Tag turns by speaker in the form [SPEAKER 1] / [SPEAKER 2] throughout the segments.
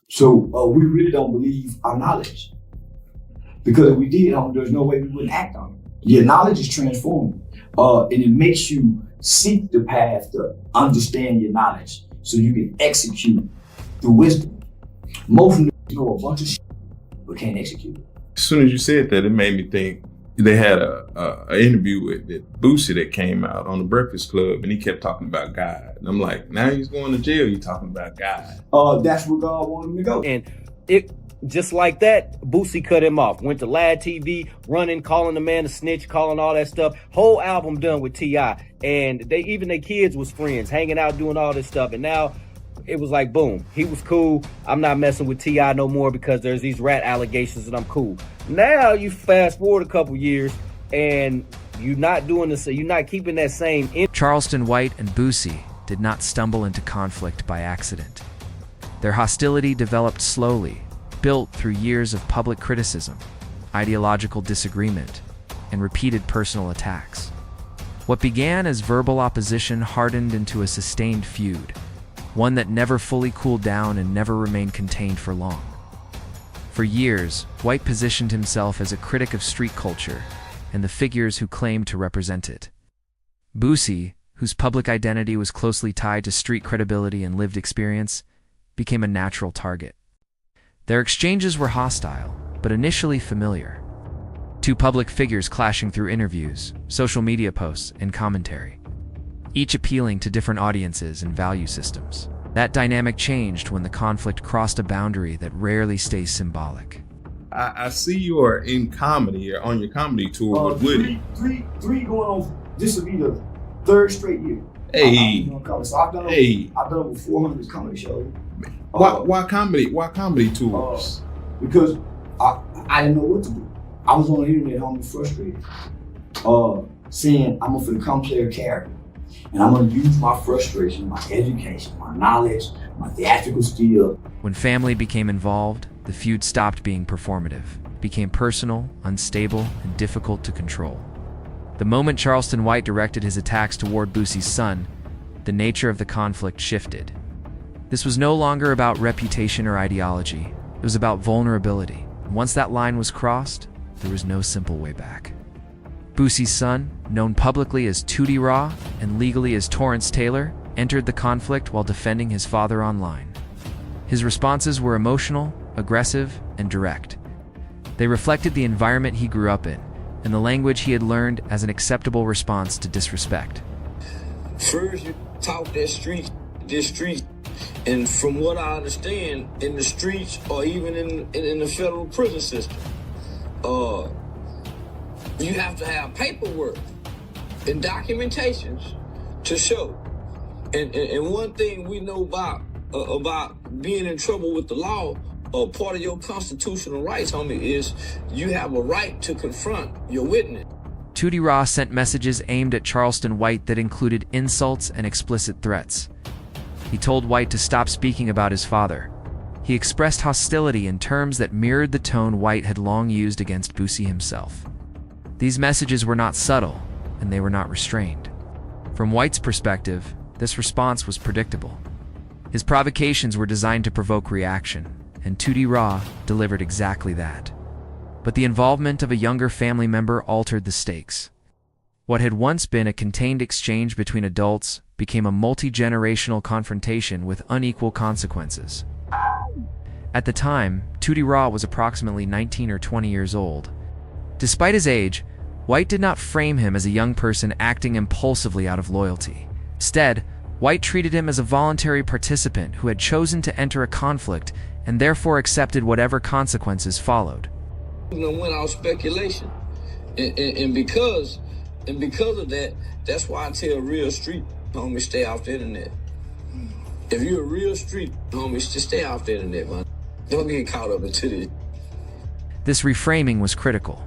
[SPEAKER 1] So we really don't believe our knowledge. Because if we did, there's no way we wouldn't act on it. Your knowledge is transforming. And it makes you seek the path to understand your knowledge so you can execute through wisdom. Most niggas know a bunch of shit, but can't execute it.
[SPEAKER 2] As soon as you said that, it made me think they had a interview with Boosie that came out on the Breakfast Club, and he kept talking about God. And I'm like, now he's going to jail, you talking about God.
[SPEAKER 1] That's where God wanted him to go.
[SPEAKER 3] And it just like that, Boosie cut him off. Went to Lad TV, running, calling the man a snitch, calling all that stuff. Whole album done with T.I. And their kids was friends, hanging out, doing all this stuff. And now it was like, boom, he was cool. I'm not messing with T.I. no more because there's these rat allegations and I'm cool. Now you fast forward a couple years and you're not doing this, you're not keeping that same.
[SPEAKER 4] Charleston White and Boosie did not stumble into conflict by accident. Their hostility developed slowly, built through years of public criticism, ideological disagreement, and repeated personal attacks. What began as verbal opposition hardened into a sustained feud, one that never fully cooled down and never remained contained for long. For years, White positioned himself as a critic of street culture and the figures who claimed to represent it. Boosie, whose public identity was closely tied to street credibility and lived experience, became a natural target. Their exchanges were hostile, but initially familiar. Two public figures clashing through interviews, social media posts, and commentary, each appealing to different audiences and value systems. That dynamic changed when the conflict crossed a boundary that rarely stays symbolic.
[SPEAKER 2] I see you are in comedy, or on your comedy tour with Woody.
[SPEAKER 1] Three going on, this will be the third straight year.
[SPEAKER 2] Hey.
[SPEAKER 1] So I've done over 400 comedy shows.
[SPEAKER 2] Why comedy tours?
[SPEAKER 1] Because I didn't know what to do. I was on the internet, homie, frustrated. Saying I'm gonna come play a character. And I'm gonna use my frustration, my education, my knowledge, my theatrical skill.
[SPEAKER 4] When family became involved, the feud stopped being performative, became personal, unstable, and difficult to control. The moment Charleston White directed his attacks toward Boosie's son, the nature of the conflict shifted. This was no longer about reputation or ideology. It was about vulnerability. Once that line was crossed, there was no simple way back. Boosie's son, known publicly as Tutti Raw and legally as Torrance Taylor, entered the conflict while defending his father online. His responses were emotional, aggressive, and direct. They reflected the environment he grew up in and the language he had learned as an acceptable response to disrespect.
[SPEAKER 5] First, you talk this street, and from what I understand, in the streets or even in the federal prison system, you have to have paperwork and documentations to show. And one thing we know about being in trouble with the law, part of your constitutional rights, homie, is you have a right to confront your witness.
[SPEAKER 4] Tutti Raw sent messages aimed at Charleston White that included insults and explicit threats. He told White to stop speaking about his father. He expressed hostility in terms that mirrored the tone White had long used against Boosie himself. These messages were not subtle, and they were not restrained. From White's perspective, this response was predictable. His provocations were designed to provoke reaction, and Tutti Raw delivered exactly that. But the involvement of a younger family member altered the stakes. What had once been a contained exchange between adults became a multi-generational confrontation with unequal consequences. At the time, Tutti Raw was approximately 19 or 20 years old. Despite his age, White did not frame him as a young person acting impulsively out of loyalty. Instead, White treated him as a voluntary participant who had chosen to enter a conflict and therefore accepted whatever consequences followed.
[SPEAKER 5] Went out speculation, and because of that, that's why I tell real street homies stay off the internet. If you're a real street homie, just stay off the internet, man. Don't get caught up into this.
[SPEAKER 4] This reframing was critical.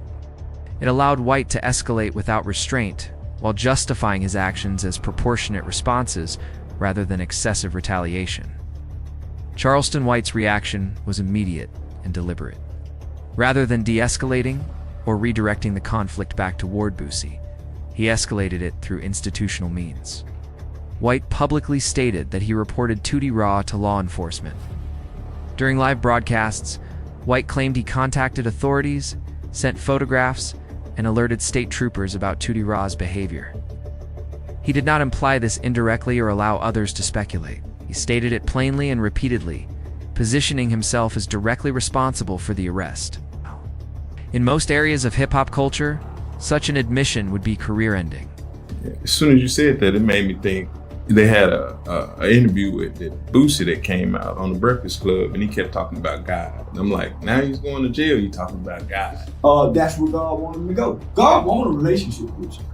[SPEAKER 4] It allowed White to escalate without restraint, while justifying his actions as proportionate responses rather than excessive retaliation. Charleston White's reaction was immediate and deliberate. Rather than de-escalating or redirecting the conflict back toward Boosie, he escalated it through institutional means. White publicly stated that he reported Tutti Raw to law enforcement. During live broadcasts, White claimed he contacted authorities, sent photographs, and alerted state troopers about Tutti Raw's behavior. He did not imply this indirectly or allow others to speculate. He stated it plainly and repeatedly, positioning himself as directly responsible for the arrest. In most areas of hip-hop culture, such an admission would be career-ending.
[SPEAKER 2] As soon as you said that, it made me think they had a interview with Boosie that came out on the Breakfast Club, and he kept talking about God. And I'm like, now he's going to jail, you talking about God.
[SPEAKER 1] That's where God wanted him to go. God wanted a relationship with you.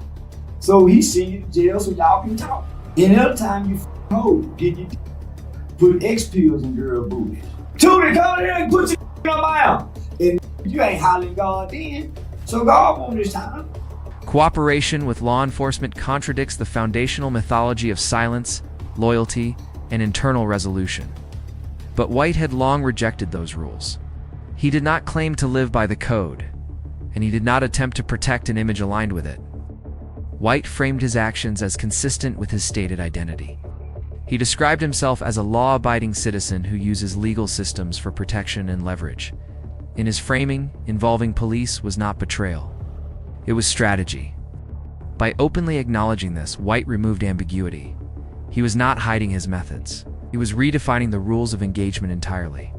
[SPEAKER 1] So he sent you to jail so y'all can talk. And every time you hoe, get your put X pills in girl booty. Tutti, come in here and put your on my arm. And you ain't hollering God then. So God wanted this time.
[SPEAKER 4] Cooperation with law enforcement contradicts the foundational mythology of silence, loyalty, and internal resolution. But White had long rejected those rules. He did not claim to live by the code, and he did not attempt to protect an image aligned with it. White framed his actions as consistent with his stated identity. He described himself as a law-abiding citizen who uses legal systems for protection and leverage. In his framing, involving police was not betrayal. It was strategy. By openly acknowledging this, White removed ambiguity. He was not hiding his methods. He was redefining the rules of engagement entirely.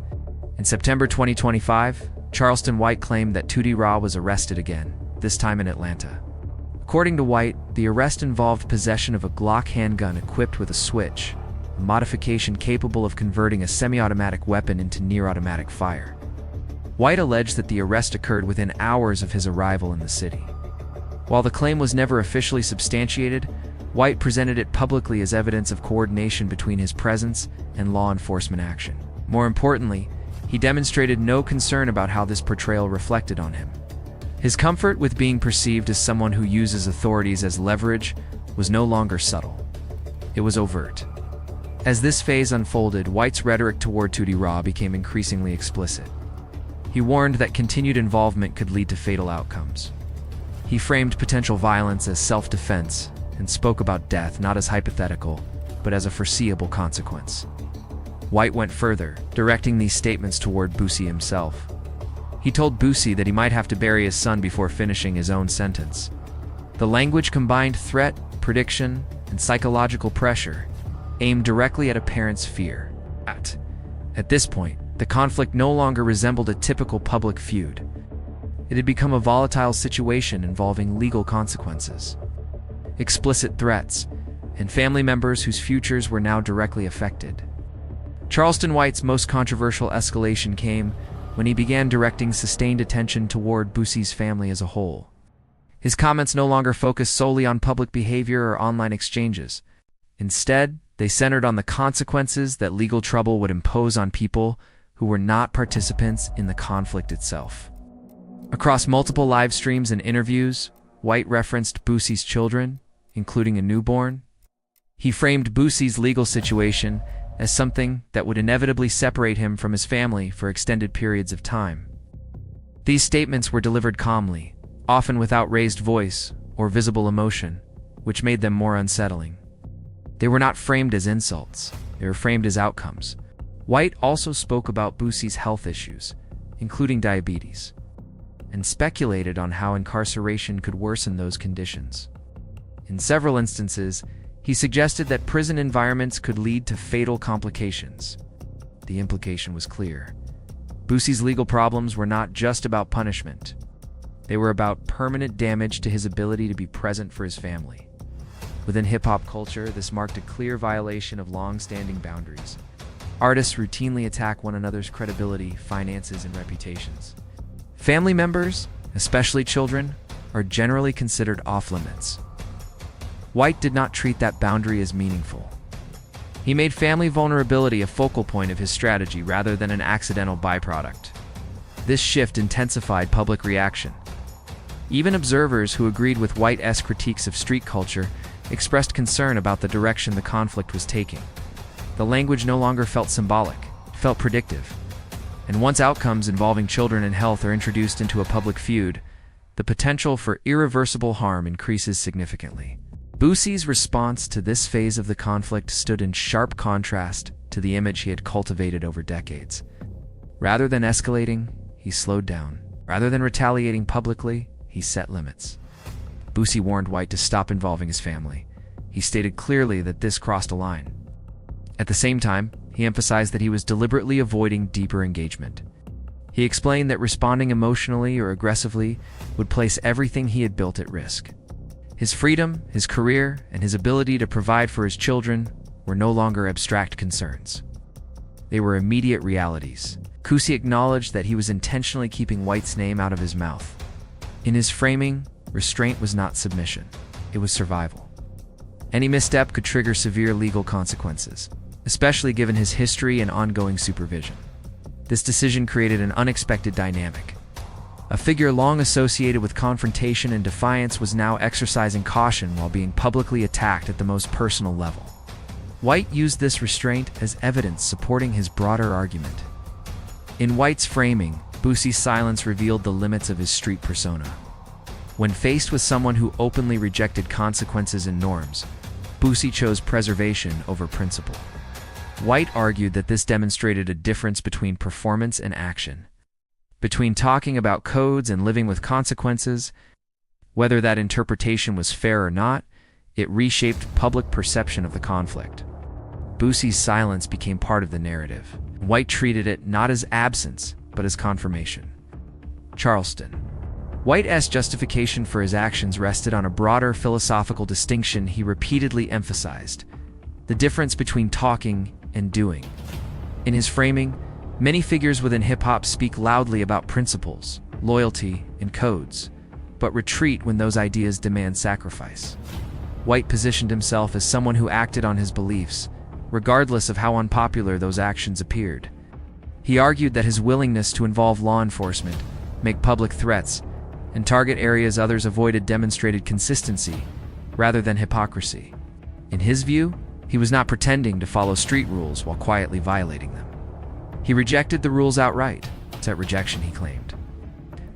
[SPEAKER 4] In September 2025, Charleston White claimed that Tutti Raw was arrested again, this time in Atlanta. According to White, the arrest involved possession of a Glock handgun equipped with a switch, a modification capable of converting a semi-automatic weapon into near-automatic fire. White alleged that the arrest occurred within hours of his arrival in the city. While the claim was never officially substantiated, White presented it publicly as evidence of coordination between his presence and law enforcement action. More importantly, he demonstrated no concern about how this portrayal reflected on him. His comfort with being perceived as someone who uses authorities as leverage was no longer subtle. It was overt. As this phase unfolded, White's rhetoric toward Tutti Raw became increasingly explicit. He warned that continued involvement could lead to fatal outcomes. He framed potential violence as self-defense and spoke about death not as hypothetical, but as a foreseeable consequence. White went further, directing these statements toward Boosie himself. He told Boosie that he might have to bury his son before finishing his own sentence. The language combined threat, prediction, and psychological pressure, aimed directly at a parent's fear. At this point, the conflict no longer resembled a typical public feud. It had become a volatile situation involving legal consequences, explicit threats, and family members whose futures were now directly affected. Charleston White's most controversial escalation came when he began directing sustained attention toward Boosie's family as a whole. His comments no longer focused solely on public behavior or online exchanges. Instead, they centered on the consequences that legal trouble would impose on people who were not participants in the conflict itself. Across multiple live streams and interviews, White referenced Boosie's children, including a newborn. He framed Boosie's legal situation as something that would inevitably separate him from his family for extended periods of time. These statements were delivered calmly, often without raised voice or visible emotion, which made them more unsettling. They were not framed as insults, they were framed as outcomes. White also spoke about Boosie's health issues, including diabetes, and speculated on how incarceration could worsen those conditions. In several instances, he suggested that prison environments could lead to fatal complications. The implication was clear. Boosie's legal problems were not just about punishment. They were about permanent damage to his ability to be present for his family. Within hip-hop culture, this marked a clear violation of long-standing boundaries. Artists routinely attack one another's credibility, finances, and reputations. Family members, especially children, are generally considered off-limits. White did not treat that boundary as meaningful. He made family vulnerability a focal point of his strategy rather than an accidental byproduct. This shift intensified public reaction. Even observers who agreed with White's critiques of street culture expressed concern about the direction the conflict was taking. The language no longer felt symbolic, it felt predictive. And once outcomes involving children and health are introduced into a public feud, the potential for irreversible harm increases significantly. Boosie's response to this phase of the conflict stood in sharp contrast to the image he had cultivated over decades. Rather than escalating, he slowed down. Rather than retaliating publicly, he set limits. Boosie warned White to stop involving his family. He stated clearly that this crossed a line. At the same time, he emphasized that he was deliberately avoiding deeper engagement. He explained that responding emotionally or aggressively would place everything he had built at risk. His freedom, his career, and his ability to provide for his children were no longer abstract concerns. They were immediate realities. Boosie acknowledged that he was intentionally keeping White's name out of his mouth. In his framing, restraint was not submission. It was survival. Any misstep could trigger severe legal consequences, especially given his history and ongoing supervision. This decision created an unexpected dynamic. A figure long associated with confrontation and defiance was now exercising caution while being publicly attacked at the most personal level. White used this restraint as evidence supporting his broader argument. In White's framing, Boosie's silence revealed the limits of his street persona. When faced with someone who openly rejected consequences and norms, Boosie chose preservation over principle. White argued that this demonstrated a difference between performance and action, between talking about codes and living with consequences. Whether that interpretation was fair or not, it reshaped public perception of the conflict. Boosie's silence became part of the narrative. White treated it not as absence, but as confirmation. Charleston. White's justification for his actions rested on a broader philosophical distinction he repeatedly emphasized: the difference between talking and doing. In his framing, many figures within hip-hop speak loudly about principles, loyalty, and codes, but retreat when those ideas demand sacrifice. White positioned himself as someone who acted on his beliefs, regardless of how unpopular those actions appeared. He argued that his willingness to involve law enforcement, make public threats, and target areas others avoided demonstrated consistency, rather than hypocrisy. In his view, he was not pretending to follow street rules while quietly violating them. He rejected the rules outright. That rejection, he claimed,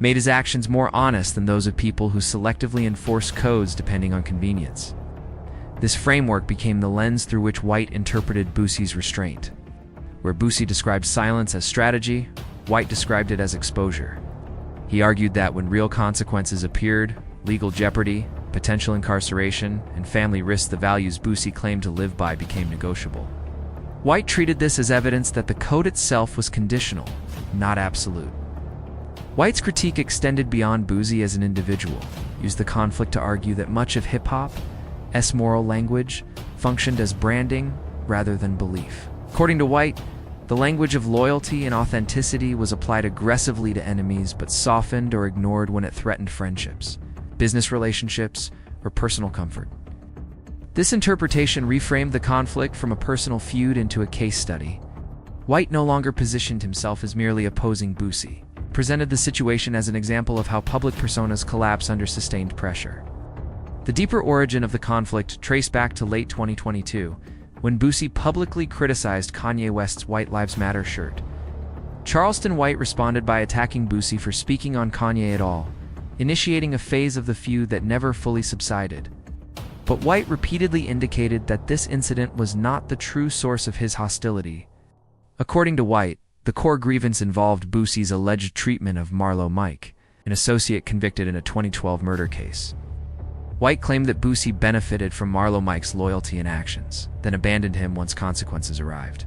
[SPEAKER 4] made his actions more honest than those of people who selectively enforce codes depending on convenience. This framework became the lens through which White interpreted Boosie's restraint. Where Boosie described silence as strategy, White described it as exposure. He argued that when real consequences appeared, legal jeopardy, potential incarceration, and family risks, the values Boosie claimed to live by became negotiable. White treated this as evidence that the code itself was conditional, not absolute. White's critique extended beyond Boosie as an individual, used the conflict to argue that much of hip-hop's moral language functioned as branding rather than belief. According to White, the language of loyalty and authenticity was applied aggressively to enemies but softened or ignored when it threatened friendships, business relationships, or personal comfort. This interpretation reframed the conflict from a personal feud into a case study. White no longer positioned himself as merely opposing Boosie, presented the situation as an example of how public personas collapse under sustained pressure. The deeper origin of the conflict traced back to late 2022, when Boosie publicly criticized Kanye West's White Lives Matter shirt. Charleston White responded by attacking Boosie for speaking on Kanye at all, initiating a phase of the feud that never fully subsided. But White repeatedly indicated that this incident was not the true source of his hostility. According to White, the core grievance involved Boosie's alleged treatment of Marlo Mike, an associate convicted in a 2012 murder case. White claimed that Boosie benefited from Marlo Mike's loyalty and actions, then abandoned him once consequences arrived.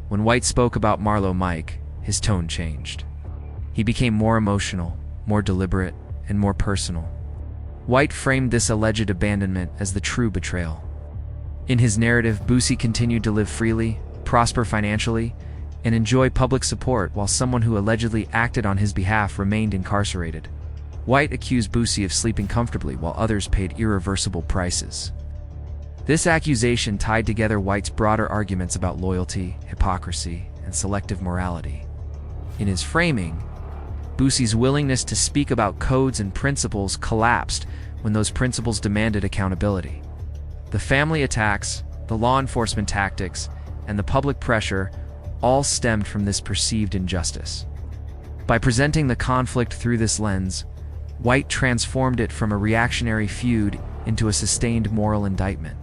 [SPEAKER 4] When White spoke about Marlo Mike, his tone changed. He became more emotional, more deliberate, and more personal. White framed this alleged abandonment as the true betrayal. In his narrative, Boosie continued to live freely, prosper financially, and enjoy public support while someone who allegedly acted on his behalf remained incarcerated. White accused Boosie of sleeping comfortably while others paid irreversible prices. This accusation tied together White's broader arguments about loyalty, hypocrisy, and selective morality. In his framing, Boosie's willingness to speak about codes and principles collapsed when those principles demanded accountability. The family attacks, the law enforcement tactics, and the public pressure all stemmed from this perceived injustice. By presenting the conflict through this lens, White transformed it from a reactionary feud into a sustained moral indictment.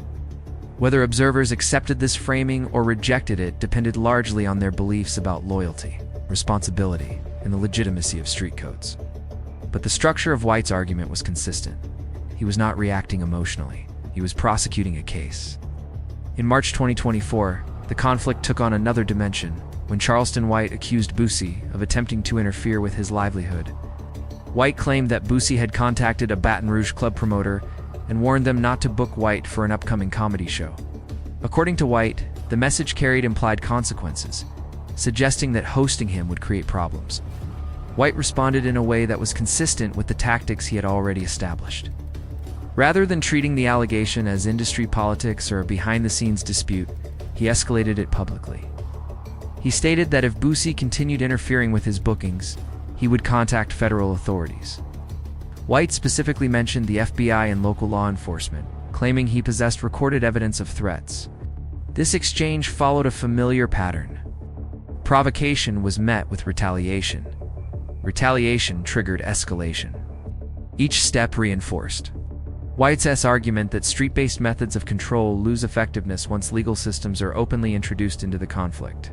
[SPEAKER 4] Whether observers accepted this framing or rejected it depended largely on their beliefs about loyalty. responsibility, and the legitimacy of street codes. But the structure of White's argument was consistent. He was not reacting emotionally. He was prosecuting a case. In March 2024, the conflict took on another dimension when Charleston White accused Boosie of attempting to interfere with his livelihood. White claimed that Boosie had contacted a Baton Rouge club promoter and warned them not to book White for an upcoming comedy show. According to White, the message carried implied consequences, suggesting that hosting him would create problems. White responded in a way that was consistent with the tactics he had already established. Rather than treating the allegation as industry politics or a behind-the-scenes dispute, he escalated it publicly. He stated that if Boosie continued interfering with his bookings, he would contact federal authorities. White specifically mentioned the FBI and local law enforcement, claiming he possessed recorded evidence of threats. This exchange followed a familiar pattern. Provocation was met with retaliation. Retaliation triggered escalation. Each step reinforced White's argument that street-based methods of control lose effectiveness once legal systems are openly introduced into the conflict.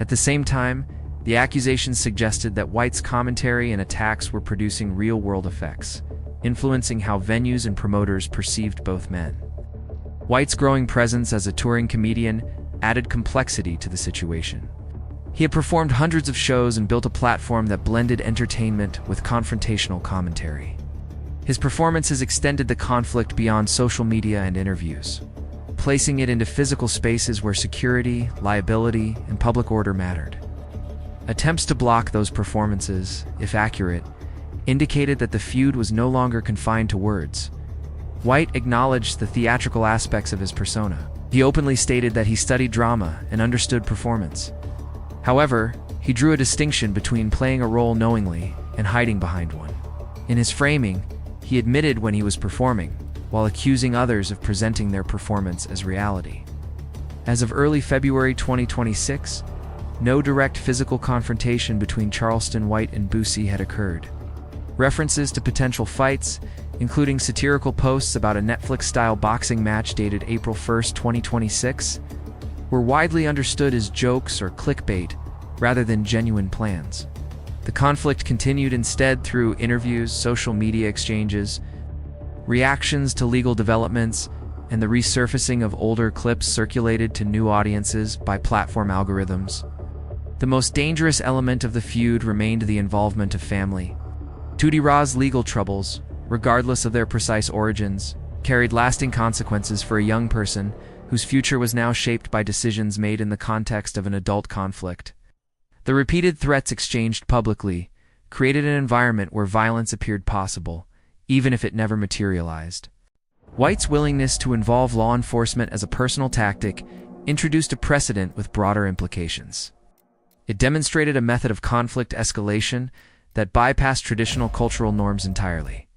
[SPEAKER 4] At the same time, the accusations suggested that White's commentary and attacks were producing real-world effects, influencing how venues and promoters perceived both men. White's growing presence as a touring comedian added complexity to the situation. He had performed hundreds of shows and built a platform that blended entertainment with confrontational commentary. His performances extended the conflict beyond social media and interviews, placing it into physical spaces where security, liability, and public order mattered. Attempts to block those performances, if accurate, indicated that the feud was no longer confined to words. White acknowledged the theatrical aspects of his persona. He openly stated that he studied drama and understood performance. However, he drew a distinction between playing a role knowingly and hiding behind one. In his framing, he admitted when he was performing, while accusing others of presenting their performance as reality. As of early February 2026, no direct physical confrontation between Charleston White and Boosie had occurred. References to potential fights, including satirical posts about a Netflix-style boxing match dated April 1, 2026, were widely understood as jokes or clickbait rather than genuine plans. The conflict continued instead through interviews, social media exchanges, reactions to legal developments, and the resurfacing of older clips circulated to new audiences by platform algorithms. The most dangerous element of the feud remained the involvement of family. Tutti Raw's legal troubles, regardless of their precise origins, carried lasting consequences for a young person whose future was now shaped by decisions made in the context of an adult conflict. The repeated threats exchanged publicly created an environment where violence appeared possible, even if it never materialized. White's willingness to involve law enforcement as a personal tactic introduced a precedent with broader implications. It demonstrated a method of conflict escalation that bypassed traditional cultural norms entirely.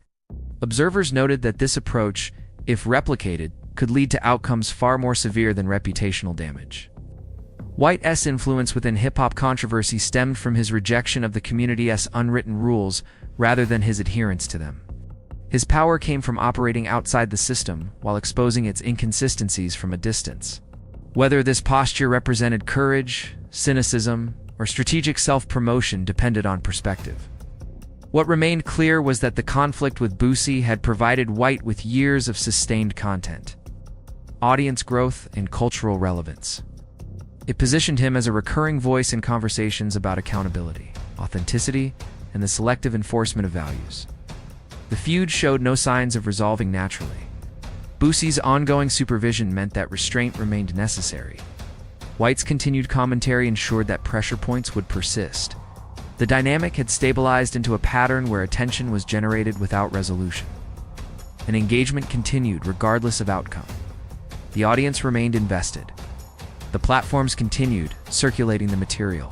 [SPEAKER 4] Observers noted that this approach, if replicated, could lead to outcomes far more severe than reputational damage. White's influence within hip-hop controversy stemmed from his rejection of the community's unwritten rules rather than his adherence to them. His power came from operating outside the system while exposing its inconsistencies from a distance. Whether this posture represented courage, cynicism, or strategic self-promotion depended on perspective. What remained clear was that the conflict with Boosie had provided White with years of sustained content, audience growth, and cultural relevance. It positioned him as a recurring voice in conversations about accountability, authenticity, and the selective enforcement of values. The feud showed no signs of resolving naturally. Boosie's ongoing supervision meant that restraint remained necessary. White's continued commentary ensured that pressure points would persist. The dynamic had stabilized into a pattern where attention was generated without resolution. And engagement continued regardless of outcome. The audience remained invested. The platforms continued, circulating the material.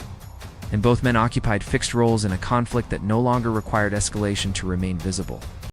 [SPEAKER 4] And both men occupied fixed roles in a conflict that no longer required escalation to remain visible.